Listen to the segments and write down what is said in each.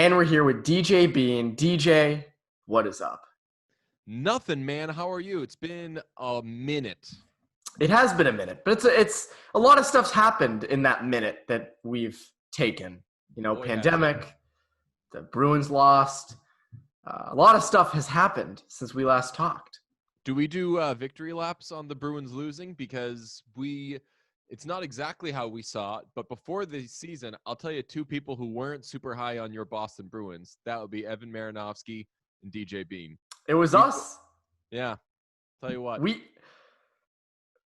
And we're here with DJ Bean. DJ, what is up? Nothing, man. How are you? It's been a minute. It has been a minute, but it's a lot of stuff's happened in that minute that we've taken. Pandemic, the Bruins lost. A lot of stuff has happened since we last talked. Do we do victory laps on the Bruins losing? Because it's not exactly how we saw it, but before the season, I'll tell you two people who weren't super high on your Boston Bruins. That would be Evan Marinofsky and DJ Bean. It was us. Yeah. Tell you what.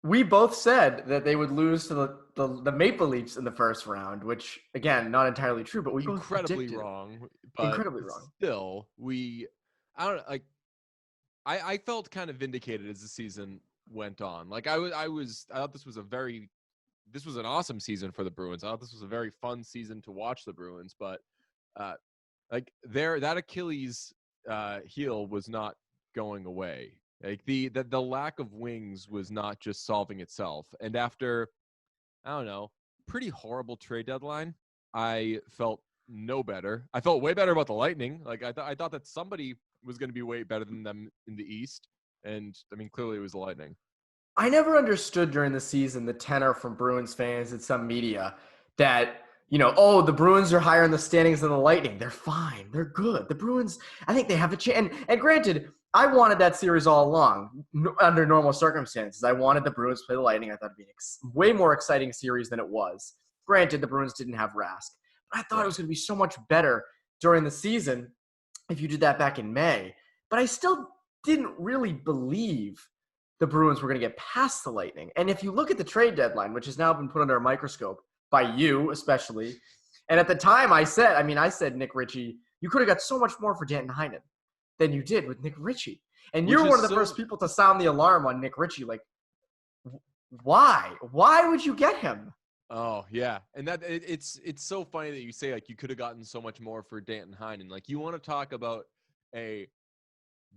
We both said that they would lose to the Maple Leafs in the first round, which, again, not entirely true, but we both incredibly predicted. wrong. But incredibly wrong. Still, I felt kind of vindicated as the season went on. Like I thought this was an awesome season for the Bruins. I thought this was a very fun season to watch the Bruins, but that Achilles heel was not going away. Like the lack of wings was not just solving itself. And after, pretty horrible trade deadline, I felt no better. I felt way better about the Lightning. Like I thought that somebody was going to be way better than them in the East. And clearly it was the Lightning. I never understood during the season the tenor from Bruins fans and some media that, the Bruins are higher in the standings than the Lightning. They're fine. They're good. The Bruins, I think they have a chance. And granted, I wanted that series all along under normal circumstances. I wanted the Bruins to play the Lightning. I thought it'd be a way more exciting series than it was. Granted, the Bruins didn't have Rask. But I thought it was going to be so much better during the season if you did that back in May. But I still didn't really believe the Bruins were going to get past the Lightning. And if you look at the trade deadline, which has now been put under a microscope by you especially, and at the time I said Nick Ritchie, you could have got so much more for Danton Heinen than you did with Nick Ritchie. And you're one of the first people to sound the alarm on Nick Ritchie. Like, why? Why would you get him? Oh, yeah. And that it's so funny that you say, like, you could have gotten so much more for Danton Heinen. Like, you want to talk about a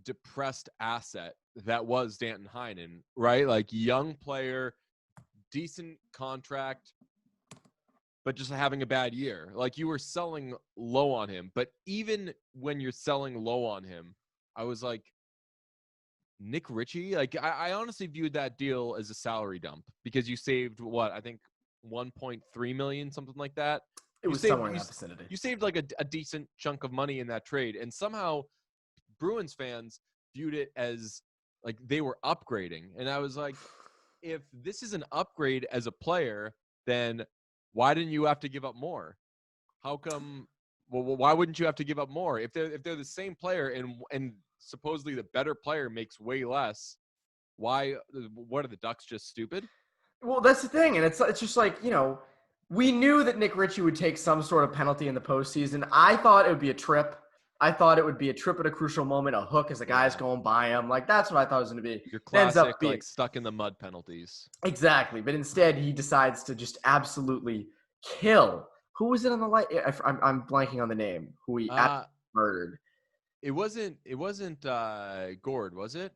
depressed asset that was Danton Heinen, right? Like, young player, decent contract, but just having a bad year. Like, you were selling low on him. But even when you're selling low on him, I was like, Nick Ritchie? Like, I honestly viewed that deal as a salary dump because you saved, I think $1.3 million, something like that. It was somewhere in that vicinity. You saved like a decent chunk of money in that trade. And somehow Bruins fans viewed it as like they were upgrading. And I was like, if this is an upgrade as a player, then why didn't you have to give up more? How come? Well, why wouldn't you have to give up more if they're the same player and supposedly the better player makes way less? Why? What are the Ducks just stupid? Well, that's the thing, and it's just like we knew that Nick Ritchie would take some sort of penalty in the postseason. I thought it would be a trip. I thought it would be a trip at a crucial moment, a hook as the guy's going by him. Like, that's what I thought it was going to be. Your classic, like, stuck in the mud penalties. Exactly. But instead, he decides to just absolutely kill. Who was it on the light? I'm blanking on the name. Who he murdered. It wasn't Gord, was it?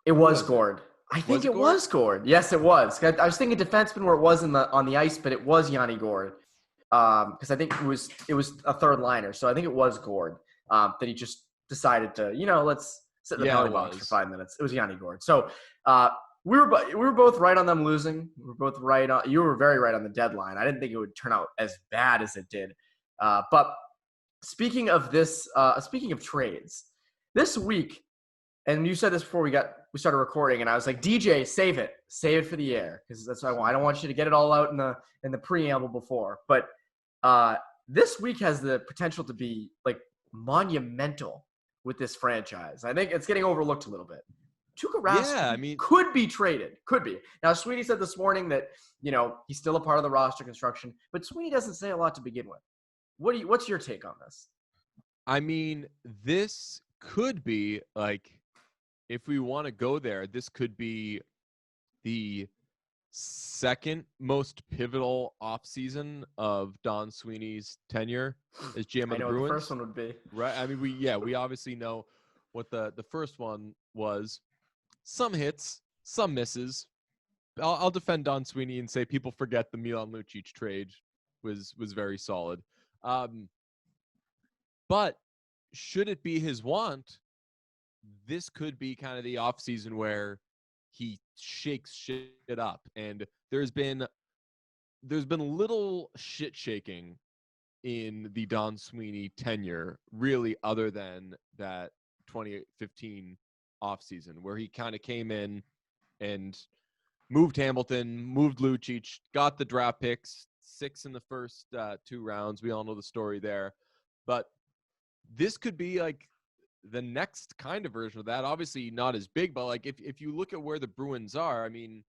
It was Gord. I think it was Gord. Yes, it was. I was thinking defenseman where it was on the ice, but it was Yanni Gord. Because I think it was a third liner, so I think it was Gord that he just decided to let's sit in the penalty box for 5 minutes. It was Yanni Gord. So we were both right on them losing. We were both right on. You were very right on the deadline. I didn't think it would turn out as bad as it did. But speaking of trades, this week, and you said this before we started recording, and I was like, DJ, save it for the air, because that's what I want. I don't want you to get it all out in the preamble before, but this week has the potential to be like monumental with this franchise. I think it's getting overlooked a little bit. Tuukka Rask could be traded. Could be. Now, Sweeney said this morning that he's still a part of the roster construction, but Sweeney doesn't say a lot to begin with. What's your take on this? I mean, this could be like, if we want to go there, this could be the second most pivotal offseason of Don Sweeney's tenure as GM of the Bruins. I know what the first one would be. Right? I mean, we obviously know what the first one was. Some hits, some misses. I'll defend Don Sweeney and say people forget the Milan Lucic trade was very solid. But should it be his want, this could be kind of the offseason where he shakes shit up. And there's been little shit shaking in the Don Sweeney tenure, really, other than that 2015 offseason where he kind of came in and moved Hamilton, moved Lucic, got the draft picks, 6 in the first 2 rounds. We all know the story there. But this could be like the next kind of version of that. Obviously not as big, but like if you look at where the Bruins are, I mean,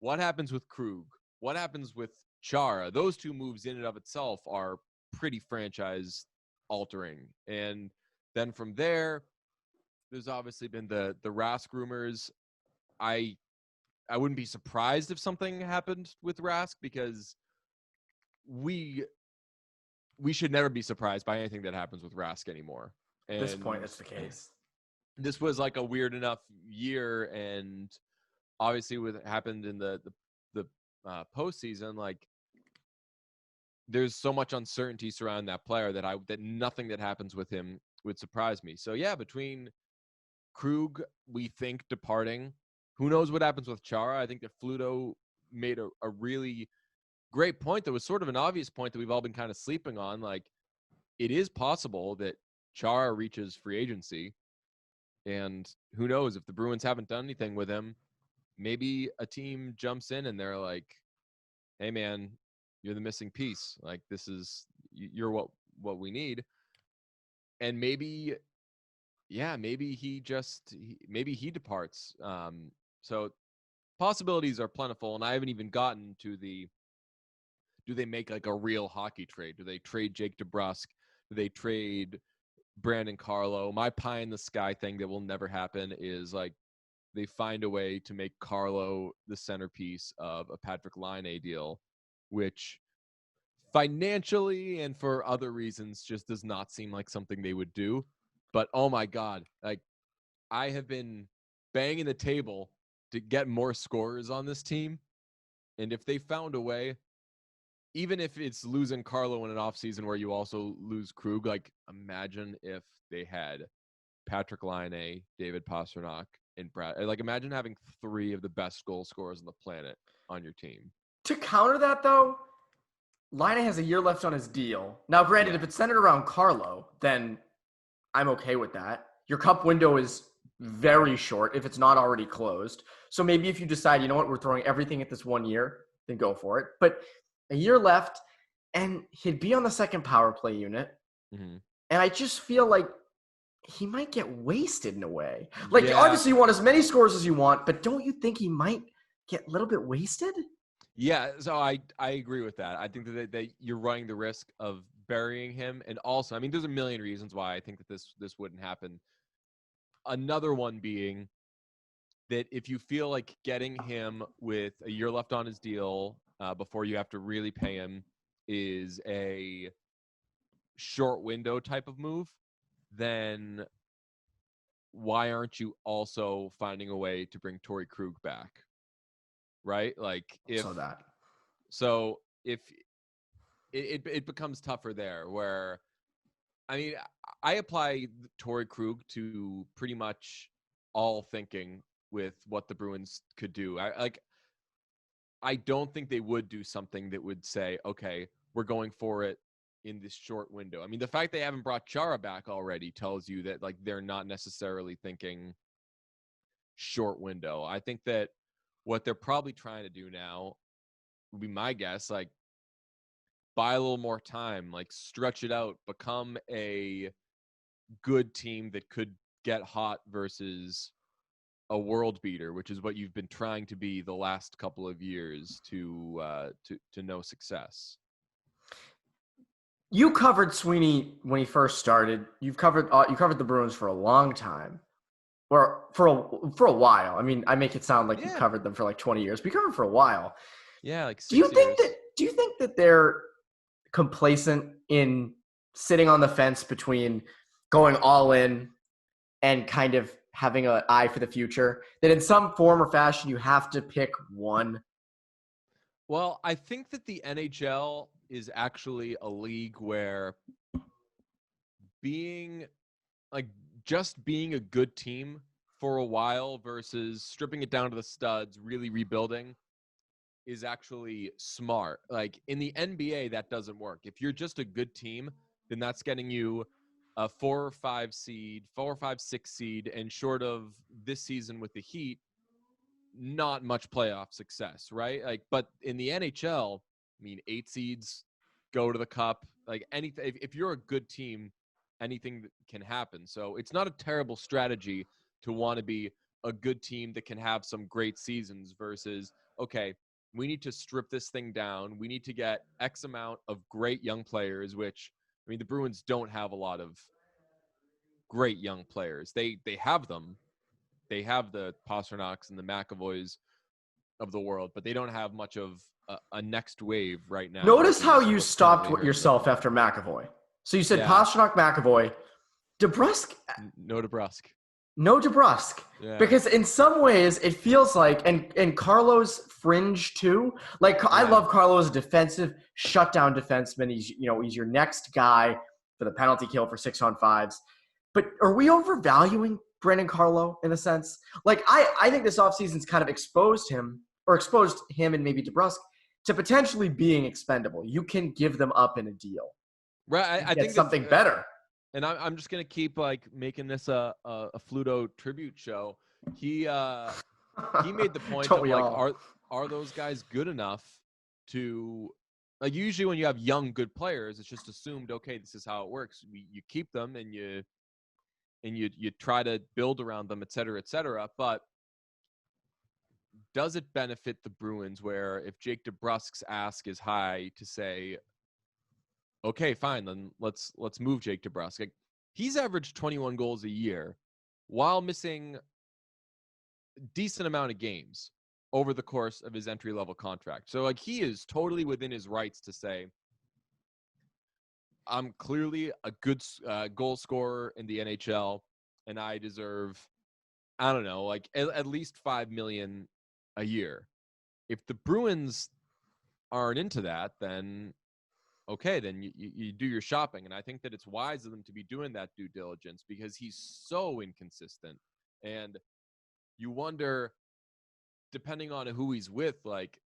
what happens with Krug? What happens with Chara? Those 2 moves in and of itself are pretty franchise altering. And then from there, there's obviously been the Rask rumors. I wouldn't be surprised if something happened with Rask, because we should never be surprised by anything that happens with Rask anymor. At this point, that's the case. This was like a weird enough year, and obviously what happened in the postseason, like there's so much uncertainty surrounding that player that nothing that happens with him would surprise me. So yeah, between Krug, we think, departing, who knows what happens with Chara. I think that Fluto made a really great point that was sort of an obvious point that we've all been kind of sleeping on. Like, it is possible that Chara reaches free agency, and who knows, if the Bruins haven't done anything with him, maybe a team jumps in and they're like, hey man, you're the missing piece. Like, you're what we need. And maybe he departs. So possibilities are plentiful, and I haven't even gotten to do they make like a real hockey trade? Do they trade Jake DeBrusk? Do they trade Brandon Carlo? My pie in the sky thing that will never happen is like they find a way to make Carlo the centerpiece of a Patrick Laine deal, which financially and for other reasons just does not seem like something they would do. But oh my God, like, I have been banging the table to get more scorers on this team. And if they found a way, even if it's losing Carlo in an offseason where you also lose Krug, like, imagine if they had Patrick Laine, David Pastrnak, and Brad. Like, imagine having 3 of the best goal scorers on the planet on your team. To counter that, though, Laine has a year left on his deal. Now, granted, if it's centered around Carlo, then I'm okay with that. Your cup window is very short if it's not already closed. So maybe if you decide, you know what, we're throwing everything at this 1 year, then go for it. But a year left, and he'd be on the second power play unit. Mm-hmm. And I just feel like he might get wasted in a way. Like, obviously you want as many scores as you want, but don't you think he might get a little bit wasted? Yeah, so I agree with that. I think that you're running the risk of burying him. And also, I mean, there's a million reasons why I think that this wouldn't happen. Another one being that if you feel like getting him with a year left on his deal before you have to really pay him is a short window type of move, then why aren't you also finding a way to bring Torrey Krug back? Right? Like, if it becomes tougher there, where, I mean, I apply Torrey Krug to pretty much all thinking with what the Bruins could do. I don't think they would do something that would say, okay, we're going for it in this short window. I mean, the fact they haven't brought Chara back already tells you that, like, they're not necessarily thinking short window. I think that what they're probably trying to do now would be my guess, like, buy a little more time, like, stretch it out, become a good team that could get hot versus a world beater, which is what you've been trying to be the last couple of years to no success. You covered Sweeney when he first started. You covered the Bruins for a long time, or for a while. I mean, I make it sound like you covered them for like 20 years. But you covered for a while. Yeah, like 6 years. Do you think that they're complacent in sitting on the fence between going all in and kind of having an eye for the future? That in some form or fashion you have to pick one? Well, I think that the NHL is actually a league where being like just being a good team for a while versus stripping it down to the studs, really rebuilding is actually smart. Like in the NBA, that doesn't work. If you're just a good team, then that's getting you a 4 or 5 seed, 4 or 5, 6 seed, and short of this season with the Heat, not much playoff success, right? Like, but in the NHL, I mean, 8 seeds go to the cup. Like anything, if you're a good team, anything can happen. So it's not a terrible strategy to want to be a good team that can have some great seasons versus, okay, we need to strip this thing down. We need to get X amount of great young players, which, I mean, the Bruins don't have a lot of great young players. They have them. They have the Pasternaks and the McAvoys of the world, but they don't have much of a next wave right now. Notice how you stopped yourself after McAvoy. So you said Pastrnak, McAvoy, DeBrusk. No DeBrusk. No DeBrusk. Yeah. Because in some ways it feels like, and Carlos fringe too. Like I love Carlos as a defensive shutdown defenseman. He's your next guy for the penalty kill for 6-on-5s. But are we overvaluing Brandon Carlo in a sense? Like I think this offseason's kind of exposed him and maybe DeBrusk to potentially being expendable. You can give them up in a deal. Right. I think something better. And I'm just gonna keep like making this a Fluto tribute show. He made the point of like, are those guys good enough to, like, usually when you have young good players, it's just assumed, okay, this is how it works. You keep them and you try to build around them, et cetera, et cetera. But does it benefit the Bruins where if Jake DeBrusk's ask is high to say, okay, fine, then let's move Jake DeBrusk. Like, he's averaged 21 goals a year while missing a decent amount of games over the course of his entry-level contract. So, like, he is totally within his rights to say, I'm clearly a good goal scorer in the NHL, and I deserve, I don't know, like at least $5 million a year. If the Bruins aren't into that, then okay, then you do your shopping. And I think that it's wise of them to be doing that due diligence because he's so inconsistent. And you wonder, depending on who he's with, like,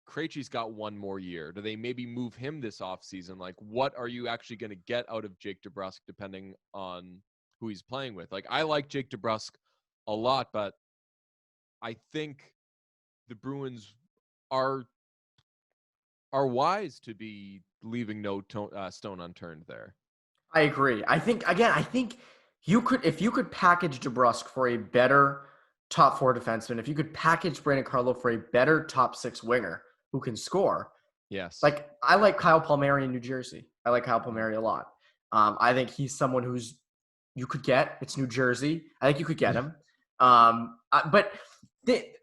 Krejci's got one more year. Do they maybe move him this offseason? Like, what are you actually going to get out of Jake DeBrusk depending on who he's playing with? Like, I like Jake DeBrusk a lot, but I think the Bruins are wise to be leaving no stone unturned there. I agree. I think you could, if you could package DeBrusk for a better top 4 defenseman, if you could package Brandon Carlo for a better top 6 winger who can score. Yes. Like, I like Kyle Palmieri in New Jersey. I like Kyle Palmieri a lot. I think he's someone who's you could get. It's New Jersey. I think you could get him. But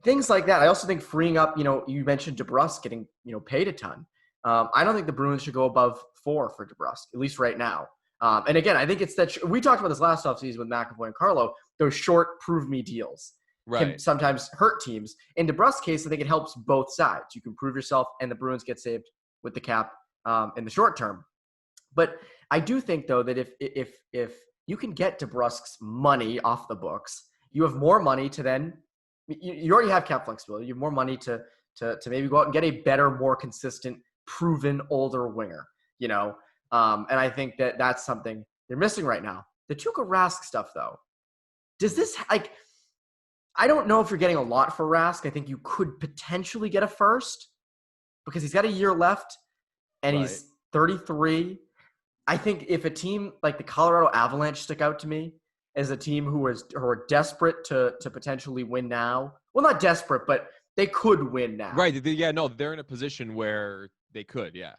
things like that. I also think freeing up, you mentioned DeBrusk getting, paid a ton. I don't think the Bruins should go above 4 for DeBrusk, at least right now. And again, I think it's that we talked about this last offseason with McAvoy and Carlo. Those short prove me deals can sometimes hurt teams. In DeBrusk's case, I think it helps both sides. You can prove yourself, and the Bruins get saved with the cap in the short term. But I do think, though, that if you can get DeBrusk's money off the books, you have more money to then you already have cap flexibility. You have more money to maybe go out and get a better, more consistent, proven older winger. And I think that that's something they're missing right now. The Tuukka Rask stuff, though, does this I don't know if you're getting a lot for Rask. I think you could potentially get a first because he's got a year left and he's 33. I think if a team like the Colorado Avalanche stick out to me as a team who are desperate to potentially win now. Well, not desperate, but they could win now. Right. Yeah, no, they're in a position where they could, yeah.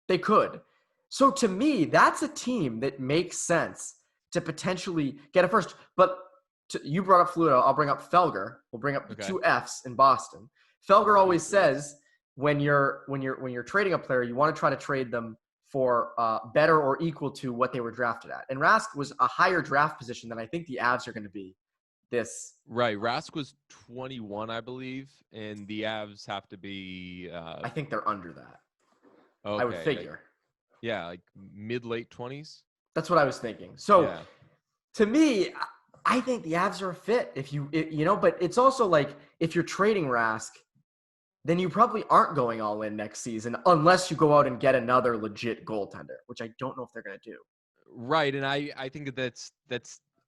They could. So to me, that's a team that makes sense to potentially get a first. But you brought up Fluto. I'll bring up Felger. We'll bring up the 2 Fs in Boston. Felger always says when you're trading a player, you want to try to trade them for better or equal to what they were drafted at. And Rask was a higher draft position than I think the Avs are going to be this. Right. Rask was 21, I believe, and the Avs have to be I think they're under that. Okay. I would figure. Like mid-late 20s? That's what I was thinking. So Yeah. to me, I think the Avs are a fit but it's also like if you're trading Rask, then you probably aren't going all in next season unless you go out and get another legit goaltender, which I don't know if they're going to do. Right. And I think that's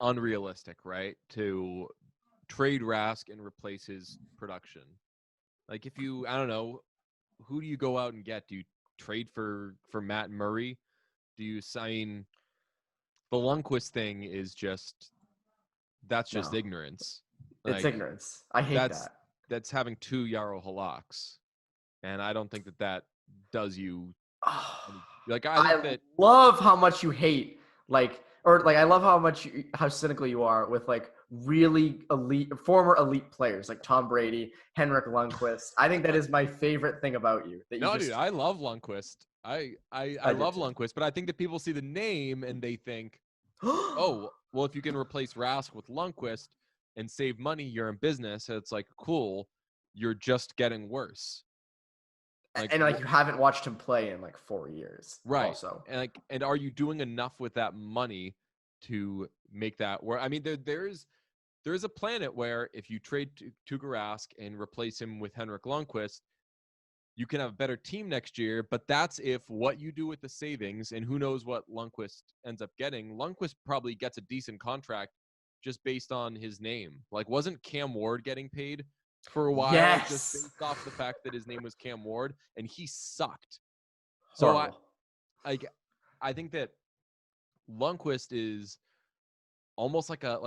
unrealistic, right? To trade Rask and replace his production. Like if I don't know, who do you go out and get? Do you trade for Matt Murray? Do you sign the Lundqvist thing is that's just No, ignorance. it's Like ignorance. I hate that's that. that's having 2 Yarrow Halaks. And I don't think that does you like I think I that love how much you hate, I love how cynical you are with like really former elite players like Tom Brady, Henrik Lundqvist. I think that is my favorite thing about you. That you no, just dude, I love Lundqvist. I I do love too. Lundqvist, but I think that people see the name and they think, oh, well, if you can replace Rask with Lundqvist and save money, you're in business. It's like, cool, you're just getting worse. Like, and like you haven't watched him play in like 4 years. right. Also, And are you doing enough with that money to make that work? I mean, there's a planet where if you trade Tuukka Rask and replace him with Henrik Lundqvist, you can have a better team next year, but that's if what you do with the savings, and who knows what Lundqvist ends up getting. Lundqvist probably gets a decent contract just based on his name. Like, wasn't Cam Ward getting paid for a while just yes, based off the fact that his name was Cam Ward, and he sucked? So horrible. I think that Lundqvist is almost like a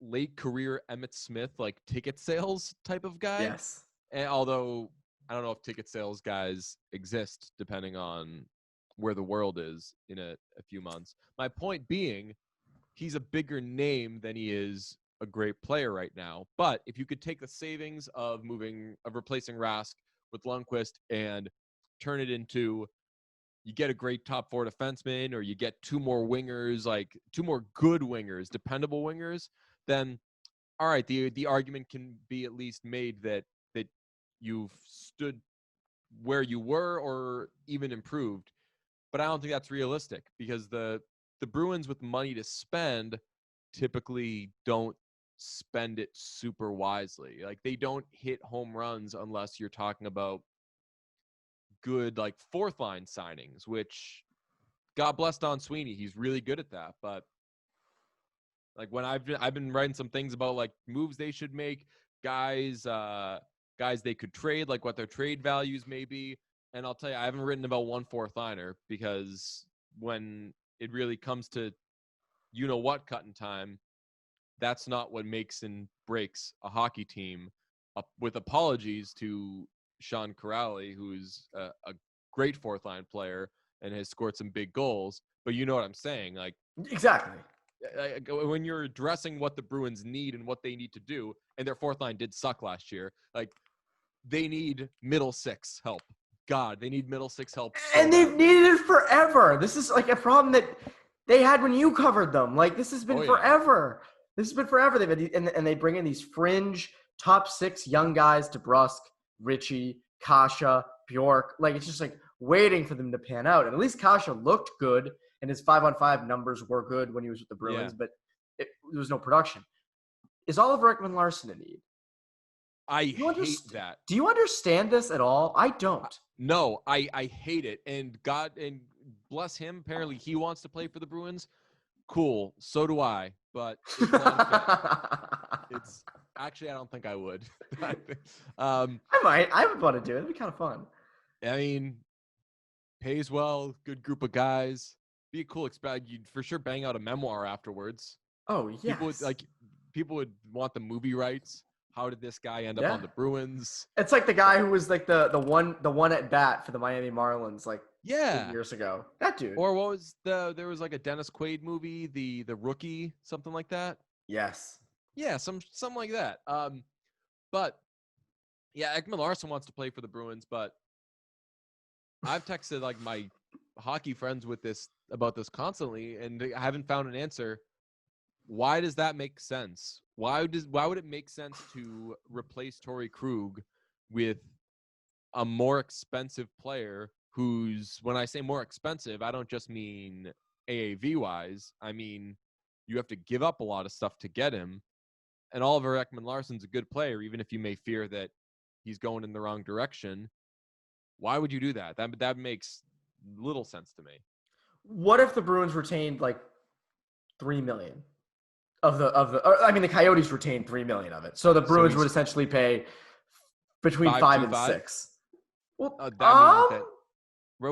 late career Emmett Smith, like ticket sales type of guy. Yes, And although I don't know if ticket sales guys exist depending on where the world is in a few months. My point being, he's a bigger name than he is a great player right now. But if you could take the savings of replacing Rask with Lundqvist and turn it into, you get a great top 4 defenseman, or you get 2 more wingers, like 2 more good wingers, dependable wingers, then all right, the argument can be at least made that you've stood where you were or even improved. But I don't think that's realistic, because the Bruins with money to spend typically don't spend it super wisely. Like, they don't hit home runs unless you're talking about good, like, fourth line signings, which God bless Don Sweeney. He's really good at that. But like, when I've been writing some things about like moves they should make, guys they could trade, like what their trade values may be. And I'll tell you, I haven't written about one fourth liner, because when it really comes to what cutting time, that's not what makes and breaks a hockey team. With apologies to Sean Corrali, who's a great fourth line player and has scored some big goals, but you know what I'm saying. Like, exactly. when you're addressing what the Bruins need and what they need to do, and their fourth line did suck last year, like, they need middle six help. God, they need middle six help so And they've badly. needed it forever. This is like a problem that they had when you covered them. Like, this has been Oh, yeah. forever. This has been forever. They've had, and they bring in these fringe top 6 young guys, DeBrusk, Richie, Kasha, Bjork. Like, it's just like waiting for them to pan out. And at least Kasha looked good, and his 5-on-5 numbers were good when he was with the Bruins, Yeah. but there was no production. Is Oliver Ekman-Larsson in need? I hate that. Do you understand this at all? I don't. No, I hate it. And God, and bless him, apparently he wants to play for the Bruins. Cool. So do I. But it's not it's actually, I don't think I would. I might. I would want to do it. It'd be kind of fun. I mean, pays well, good group of guys. Be a cool expect. You'd for sure bang out a memoir afterwards. Oh, yes. People would want the movie rights. How did this guy end up Yeah. on the Bruins? It's like the guy who was like the one at bat for the Miami Marlins like 8 years ago. That dude. Or what was there was like a Dennis Quaid movie, the Rookie, something like that. Yes. Yeah, something like that. But yeah, Ekman-Larsson wants to play for the Bruins, but I've texted like my hockey friends about this constantly, and I haven't found an answer. Why does that make sense? Why would it make sense to replace Torrey Krug with a more expensive player who's, when I say more expensive, I don't just mean AAV wise. I mean, you have to give up a lot of stuff to get him. And Oliver Ekman-Larsson's a good player, even if you may fear that he's going in the wrong direction. Why would you do that? That makes little sense to me. What if the Bruins retained like $3 million the Coyotes retained $3 million of it, so the Bruins would essentially pay between 5 and 6. Well, that means that.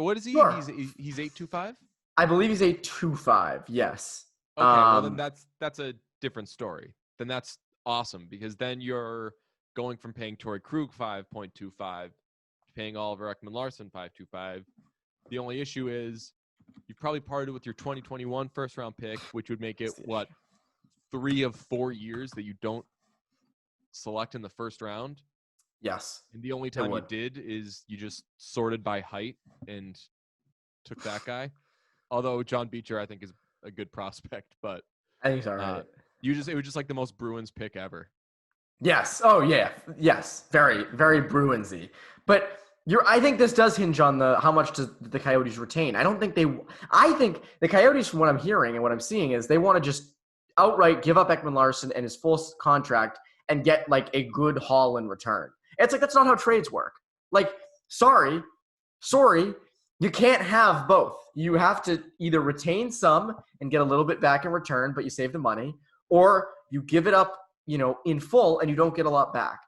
What is he? Sure. He's 825. I believe he's 825. Yes. Okay, well then that's a different story. Then that's awesome, because then you're going from paying Torrey Krug 5.25 to paying Oliver Ekman-Larsson 5.25. The only issue is you probably parted with your 2021 first round pick, which would make it 3 of 4 years that you don't select in the first round. Yes. And the only time you did is you just sorted by height and took that guy. Although John Beecher, I think, is a good prospect, but I think he's all right. It was just like the most Bruins pick ever. Yes. Oh yeah. Yes. Very, very Bruinsy. But I think this does hinge on how much does the Coyotes retain. I think the Coyotes, from what I'm hearing and what I'm seeing, is they want to just outright give up Ekman-Larsson and his full contract and get like a good haul in return. It's like, that's not how trades work. Like, sorry, you can't have both. You have to either retain some and get a little bit back in return, but you save the money, or you give it up, in full and you don't get a lot back.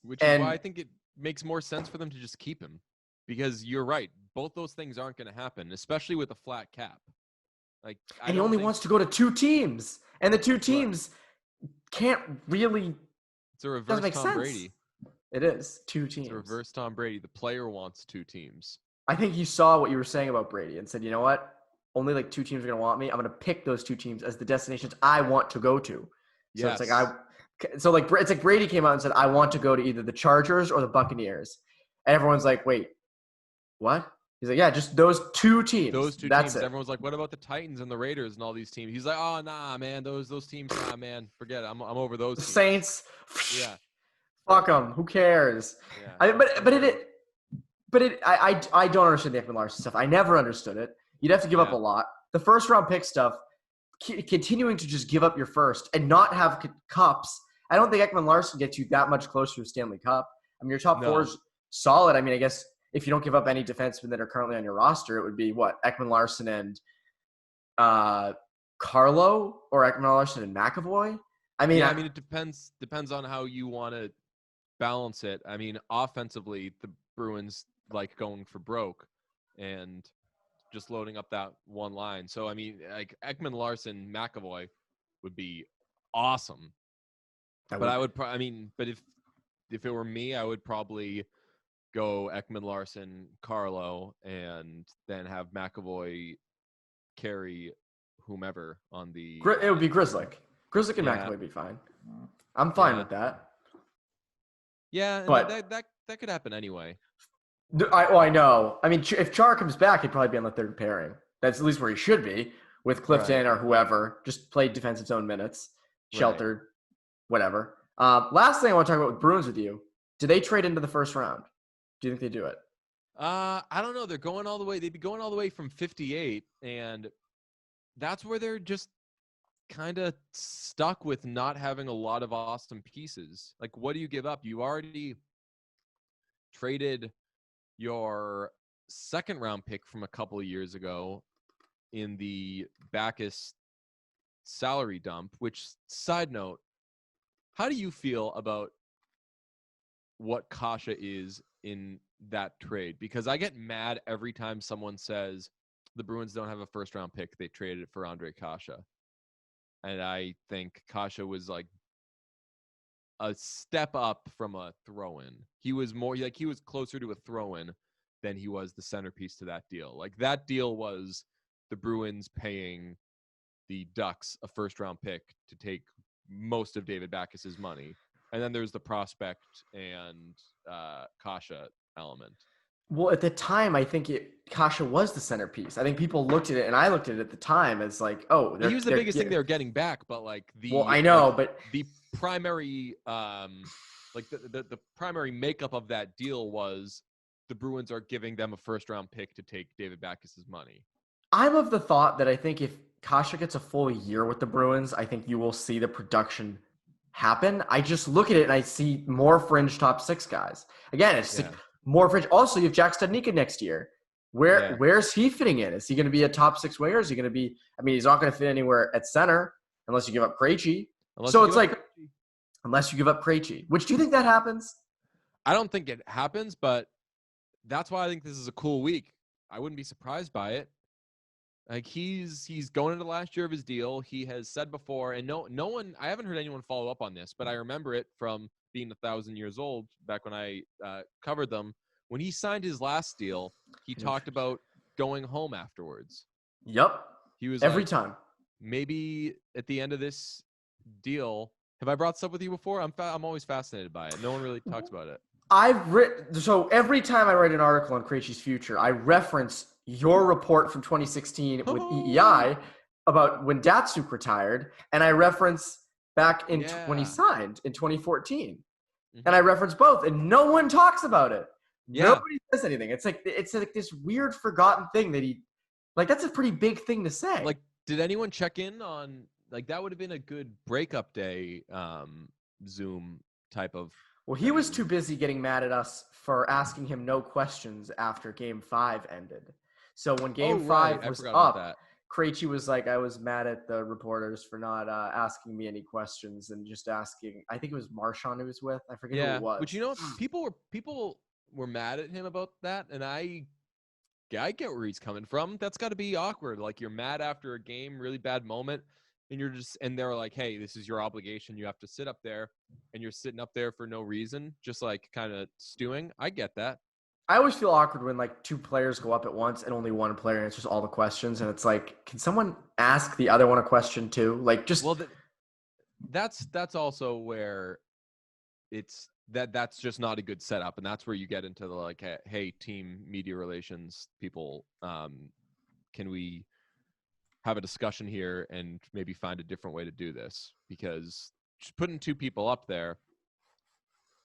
Which is why I think it makes more sense for them to just keep him, because you're right. Both those things aren't going to happen, especially with a flat cap. And he only wants to go to 2 teams, and the 2 teams can't really. It's a reverse Tom Brady. It is 2 teams. It's a reverse Tom Brady. The player wants 2 teams. I think you saw what you were saying about Brady and said, you know what? Only like 2 teams are going to want me. I'm going to pick those 2 teams as the destinations I want to go to. So yes. It's like Brady came out and said, I want to go to either the Chargers or the Buccaneers. And everyone's like, wait, what? He's like, yeah, just those 2 teams. Those 2 That's teams. it. Everyone's like, what about the Titans and the Raiders and all these teams? He's like, oh, nah, man, those teams, nah, man, forget it. I'm over those teams. Saints. Yeah. Fuck them. Who cares? Yeah. I don't understand the Ekman-Larsson stuff. I never understood it. You'd have to give up a lot. The first round pick stuff, continuing to just give up your first and not have cups. I don't think Ekman-Larsson gets you that much closer to a Stanley Cup. I mean, your top 4 is solid. I mean, I guess if you don't give up any defensemen that are currently on your roster, it would be Ekman-Larsson and Carlo, or Ekman-Larsson and McAvoy. I mean, it depends on how you want to balance it. I mean, offensively, the Bruins like going for broke and just loading up that one line. So, I mean, like Ekman-Larsson, McAvoy would be awesome. But if it were me, I would probably go Ekman-Larsson, Carlo, and then have McAvoy carry whomever on the. It would be Grzelcyk. Grzelcyk and McAvoy would be fine. I'm fine with that. Yeah, but that could happen anyway. I know. I mean, if Char comes back, he'd probably be on the 3rd pairing. That's at least where he should be, with Clifton or whoever. Just play defensive zone minutes, sheltered, whatever. Last thing I want to talk about with Bruins with you. Do they trade into the first round? Do you think they do it? I don't know. They're going all the way. They'd be going all the way from 58, and that's where they're just kind of stuck with not having a lot of awesome pieces. Like, what do you give up? You already traded your 2nd round pick from a couple of years ago in the Backes salary dump, which, side note, how do you feel about what Kasha is in that trade? Because I get mad every time someone says the Bruins don't have a 1st round pick. They traded it for Andre Kasha. And I think Kasha was like a step up from a throw-in. He was he was closer to a throw-in than he was the centerpiece to that deal. Like, that deal was the Bruins paying the Ducks a 1st round pick to take most of David Backes' money. And then there's the prospect and Kasha element. Well, at the time, I think Kasha was the centerpiece. I think people looked at it, and I looked at it at the time as like, oh, he was the biggest thing they were getting back, but like I know, but the primary the primary makeup of that deal was the Bruins are giving them a 1st round pick to take David Backes' money. I'm of the thought that I think if Kasha gets a full year with the Bruins, I think you will see the production happen. I just look at it and I see more fringe top six guys. Again, it's Yeah. more fringe. Also, you have Jack Studnicka next year. Where's he fitting in? Is he going to be a top six winger? Is he going to be? I mean, he's not going to fit anywhere at center unless you give up Krejci. So it's like, unless you give up Krejci. Which do you think that happens? I don't think it happens, but that's why I think this is a cool week. I wouldn't be surprised by it. Like he's going into the last year of his deal. He has said before, and no one. I haven't heard anyone follow up on this, but I remember it from being 1,000 years old back when I covered them. When he signed his last deal, he talked about going home afterwards. Yep. He was every like, time. Maybe at the end of this deal. Have I brought this up with you before? I'm always fascinated by it. No one really talks about it. So every time I write an article on Krejci's future, I reference your report from 2016 with EEI about when Datsuk retired, and I reference back in when he signed in 2014. Mm-hmm. And I reference both, and no one talks about it. Yeah. Nobody says anything. It's like this weird forgotten thing that he that's a pretty big thing to say. Like, did anyone check in on that would have been a good breakup day Zoom type of Well, he was too busy getting mad at us for asking him no questions after Game 5 ended. So when Game 5 was up, Krejci was like, I was mad at the reporters for not asking me any questions and just asking. I think it was Marchand who was with. I forget who it was. But people were mad at him about that, and I get where he's coming from. That's got to be awkward. Like you're mad after a game, really bad moment. And they're like, hey, this is your obligation. You have to sit up there, and you're sitting up there for no reason, just like kind of stewing. I get that. I always feel awkward when two players go up at once and only one player answers all the questions. And it's like, can someone ask the other one a question too? That's also where it's that's just not a good setup. And that's where you get into the hey, team media relations people, can we have a discussion here and maybe find a different way to do this? Because just putting two people up there,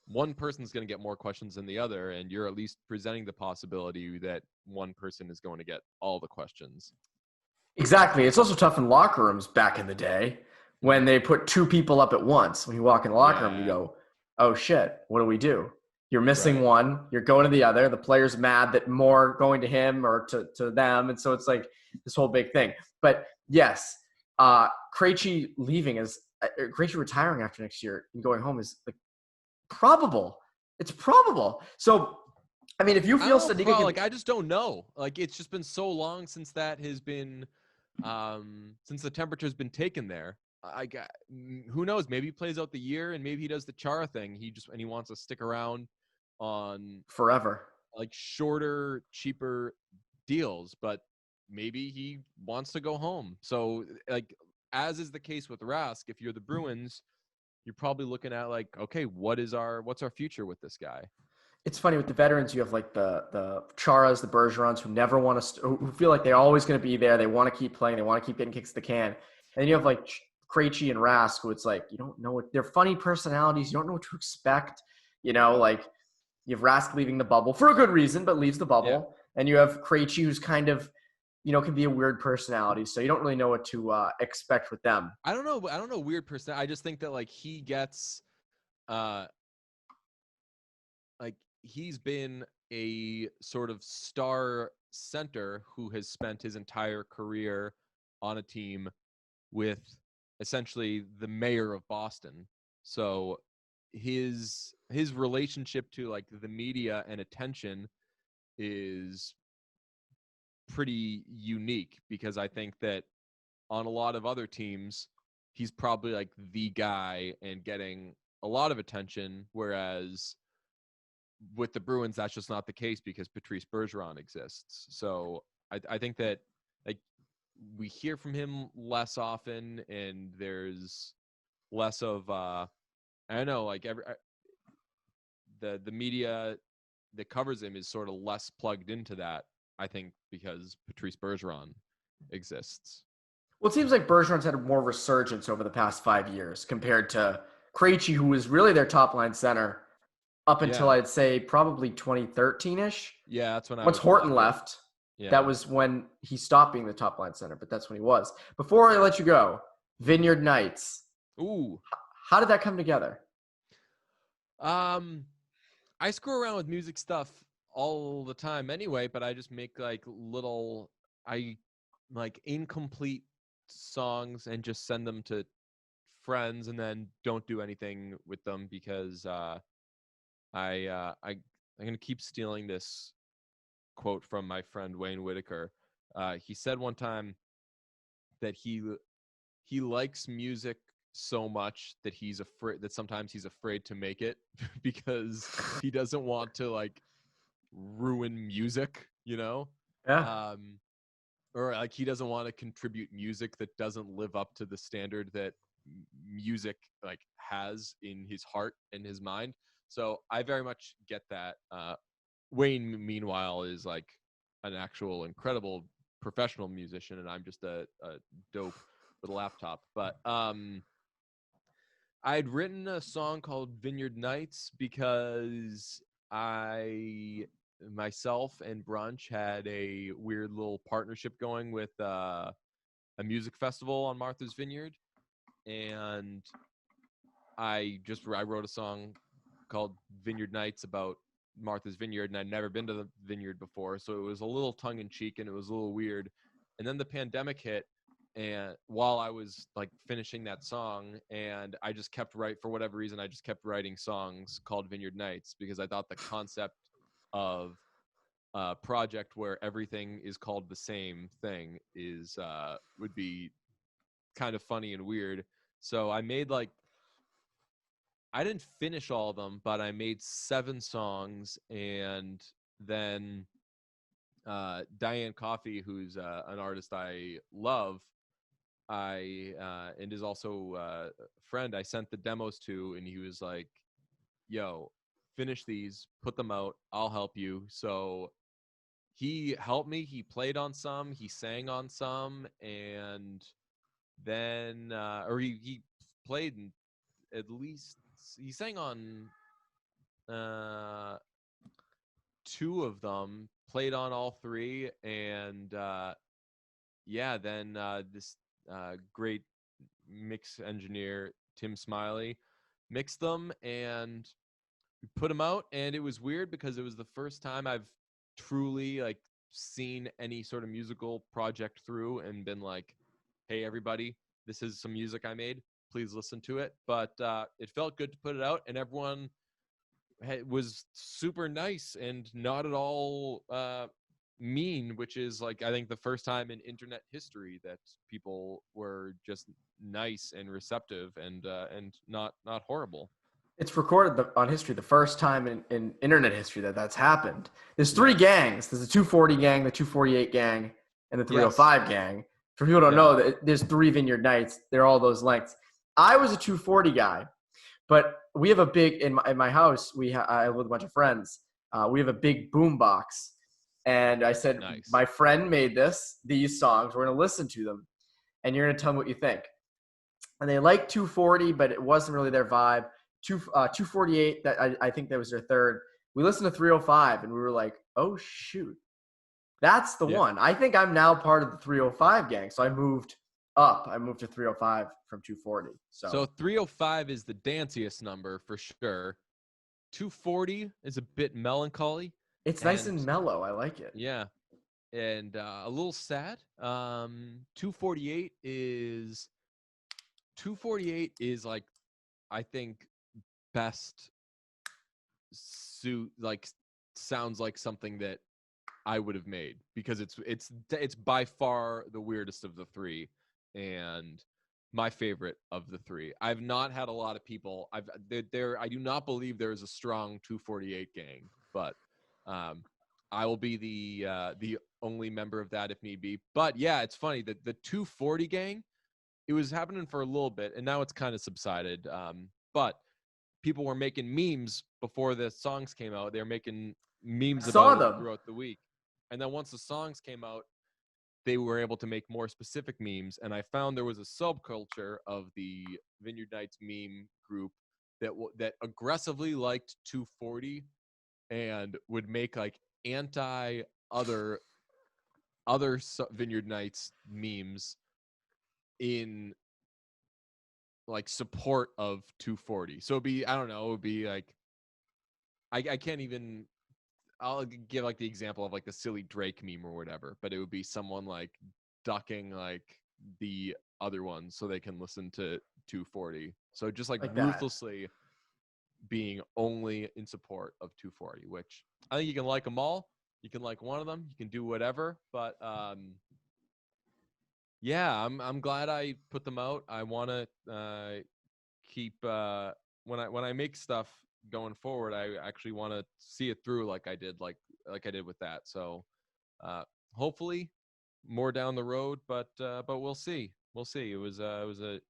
one person's going to get more questions than the other, and you're at least presenting the possibility that one person is going to get all the questions. Exactly. It's also tough in locker rooms back in the day when they put two people up at once. When you walk in the locker room, you go, oh shit, what do we do? You're missing one, you're going to the other. The player's mad that more going to him or to them. And so it's like this whole big thing. But yes, Krejci retiring after next year and going home is probable. It's probable. So, I mean, if you feel Studnicka I just don't know. It's just been so long since that has been, since the temperature's been taken there. Who knows? Maybe he plays out the year and maybe he does the Chara thing. He wants to stick around on forever, shorter, cheaper deals, but maybe he wants to go home. So as is the case with Rask, if you're the Bruins, you're probably looking at okay, what's our future with this guy? It's funny with the veterans, you have the Charas, the Bergerons who never want to, who feel like they're always going to be there. They want to keep playing. They want to keep getting kicks to the can. And then you have Krejci and Rask, who it's you don't know what, they're funny personalities. You don't know what to expect. You have Rask leaving the bubble for a good reason, but leaves the bubble. Yeah. And you have Krejci, who's kind of, can be a weird personality. So you don't really know what to expect with them. I don't know weird person. I just think that he gets, he's been a sort of star center who has spent his entire career on a team with essentially the mayor of Boston. So his relationship to the media and attention is pretty unique, because I think that on a lot of other teams, he's probably the guy and getting a lot of attention, whereas with the Bruins, that's just not the case because Patrice Bergeron exists. So I think that we hear from him less often, and there's less of I don't know, the media that covers him is sort of less plugged into that, I think, because Patrice Bergeron exists. Well, it seems like Bergeron's had more resurgence over the past 5 years compared to Krejci, who was really their top line center up until I'd say probably 2013-ish. Yeah, that's when once Horton left. Yeah. That was when he stopped being the top line center, but that's when he was. Before I let you go, Vineyard Nights. Ooh. How did that come together? I screw around with music stuff all the time anyway, but I just make like incomplete songs and just send them to friends and then don't do anything with them because I'm gonna keep stealing this quote from my friend Wayne Whitaker. He said one time that he likes music so much that sometimes he's afraid to make it because he doesn't want to like ruin music, Yeah. or like he doesn't want to contribute music that doesn't live up to the standard that music like has in his heart and his mind. So I very much get that. Wayne, meanwhile, is like an actual incredible professional musician, and I'm just a dope with a laptop. But I'd written a song called Vineyard Nights because myself and Brunch had a weird little partnership going with a music festival on Martha's Vineyard. And I wrote a song called Vineyard Nights about Martha's Vineyard, and I'd never been to the vineyard before. So it was a little tongue in cheek and it was a little weird. And then the pandemic hit, and while I was like finishing that song, and I just kept for whatever reason, I just kept writing songs called Vineyard Nights because I thought the concept of a project where everything is called the same thing would be kind of funny and weird. So I didn't finish all of them, but I made 7 songs, and then Diane Coffey, who's an artist I love, and is also a friend I sent the demos to, and he was like, yo, finish these, put them out, I'll help you. So he helped me. He played on some, he sang on some, and then he played at least, he sang on 2 of them, played on all 3, and then this great mix engineer Tim Smiley mixed them, and we put them out. And it was weird because it was the first time I've truly like seen any sort of musical project through and been like, hey everybody, this is some music I made, please listen to it. But it felt good to put it out, and everyone was super nice and not at all mean, which is like I think the first time in internet history that people were just nice and receptive and not horrible. It's recorded on history, the first time in internet history that's happened. There's 3 gangs. There's the 240 gang, the 248 gang, and the 305 gang. For people who don't know, there's 3 Vineyard Nights. They're all those lengths. I was a 240 guy, but we have a big in my house. I live with a bunch of friends. We have a big boom box, and I said, Nice. My friend made these songs. We're gonna listen to them, and you're gonna tell me what you think. And they liked 240, but it wasn't really their vibe. 248, that I think that was their third. We listened to 305, and we were like, oh shoot, that's the one. I think I'm now part of the 305 gang. So I moved up. I moved to 305 from 240. So 305 is the danciest number for sure. 240 is a bit melancholy. It's nice and mellow. I like it. Yeah. And a little sad. 248 is like, I think, best sounds like something that I would have made, because it's by far the weirdest of the 3 and my favorite of the 3. I've not had a lot of people. I do not believe there is a strong 248 gang, but I will be the only member of that if need be. But yeah, it's funny that the 240 gang, it was happening for a little bit, and now it's kind of subsided. But people were making memes before the songs came out. They were making memes about it throughout the week. And then once the songs came out, they were able to make more specific memes. And I found there was a subculture of the Vineyard Nights meme group that aggressively liked 240 and would make like anti-other other Vineyard Nights memes in like support of 240. So it'd be, I don't know, it would be like, I can't even, I'll give like the example of like the silly Drake meme or whatever, but it would be someone like ducking like the other ones so they can listen to 240. So just like ruthlessly being only in support of 240, which I think you can like them all. You can like one of them. You can do whatever. But yeah, I'm glad I put them out. I want to keep when I make stuff going forward, I actually want to see it through like I did with that. So hopefully more down the road, but we'll see. We'll see. It was a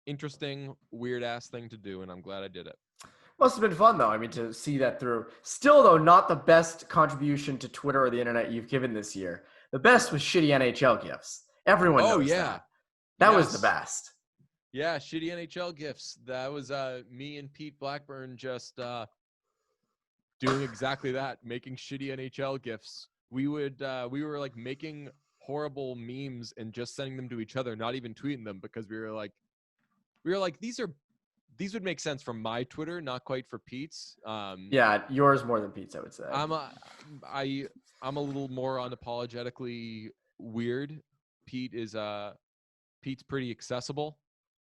interesting, weird ass thing to do, and I'm glad I did it. Must have been fun, though. I mean, to see that through. Still, though, not the best contribution to Twitter or the internet you've given this year. The best was shitty NHL gifs. Everyone knows that. That was the best. Yeah, shitty NHL gifs. That was me and Pete Blackburn just doing exactly that, making shitty NHL gifs. We were like making horrible memes and just sending them to each other, not even tweeting them, because we were like these would make sense from my Twitter, not quite for Pete's. Yeah, yours more than Pete's, I would say. I'm a little more unapologetically weird. Pete's pretty accessible.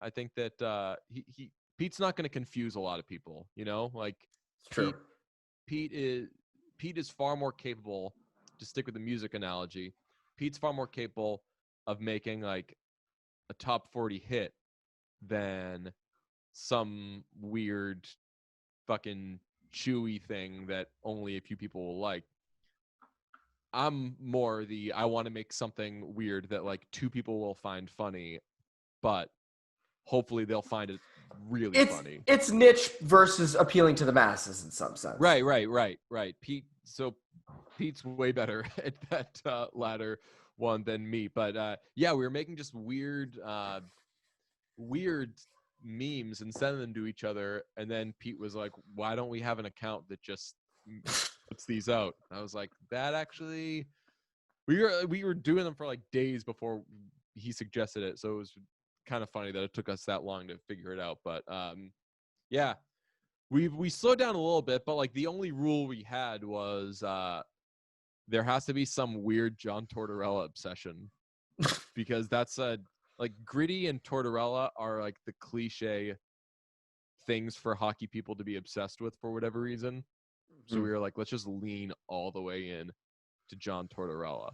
I think that Pete's not going to confuse a lot of people, you know? Like it's true. Pete is far more capable, to stick with the music analogy. Pete's far more capable of making like a top 40 hit than some weird fucking chewy thing that only a few people will like. I'm more I want to make something weird that like 2 people will find funny, but hopefully they'll find it really funny. It's niche versus appealing to the masses in some sense. Right. Pete's way better at that latter one than me. But yeah, we were making just weird memes and sending them to each other, and then Pete was like, why don't we have an account that just puts these out? I was like, that actually, we were doing them for like days before he suggested it, so it was kind of funny that it took us that long to figure it out. But yeah, we slowed down a little bit, but like the only rule we had was there has to be some weird John Tortorella obsession, because that's like Gritty and Tortorella are like the cliche things for hockey people to be obsessed with for whatever reason. So we were like, let's just lean all the way in to John Tortorella.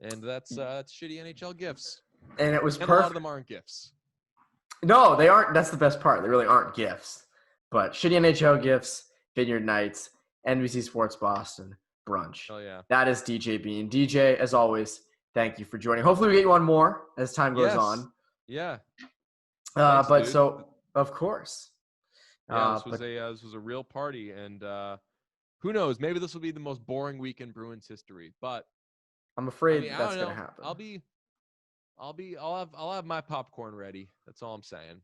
And that's shitty NHL gifts. And it was perfect. perfect. A lot of them aren't gifts. No, they aren't. That's the best part. They really aren't gifts. But shitty NHL gifts, Vineyard Nights, NBC Sports Boston, brunch. Oh yeah. That is DJ Bean. DJ, as always, thank you for joining. Hopefully we get you on more as time goes on. Yeah. Thanks, but dude. So, of course. Yeah, this was a real party, and who knows? Maybe this will be the most boring week in Bruins history, but I'm afraid that's going to happen. I'll have my popcorn ready. That's all I'm saying.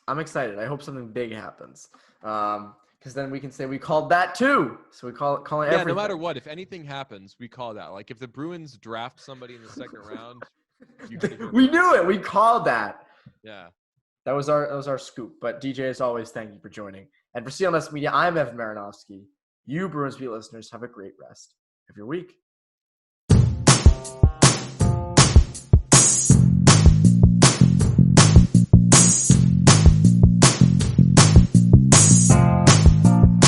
I'm excited. I hope something big happens. Because then we can say we called that too. So we call it everything. No matter what, if anything happens, we call that. Like if the Bruins draft somebody in the second round, we knew it. We called that. Yeah. That was our scoop. But DJ, as always, thank you for joining. And for CLNS Media, I'm Evan Marinofsky. You Bruins Beat listeners, have a great rest of your week.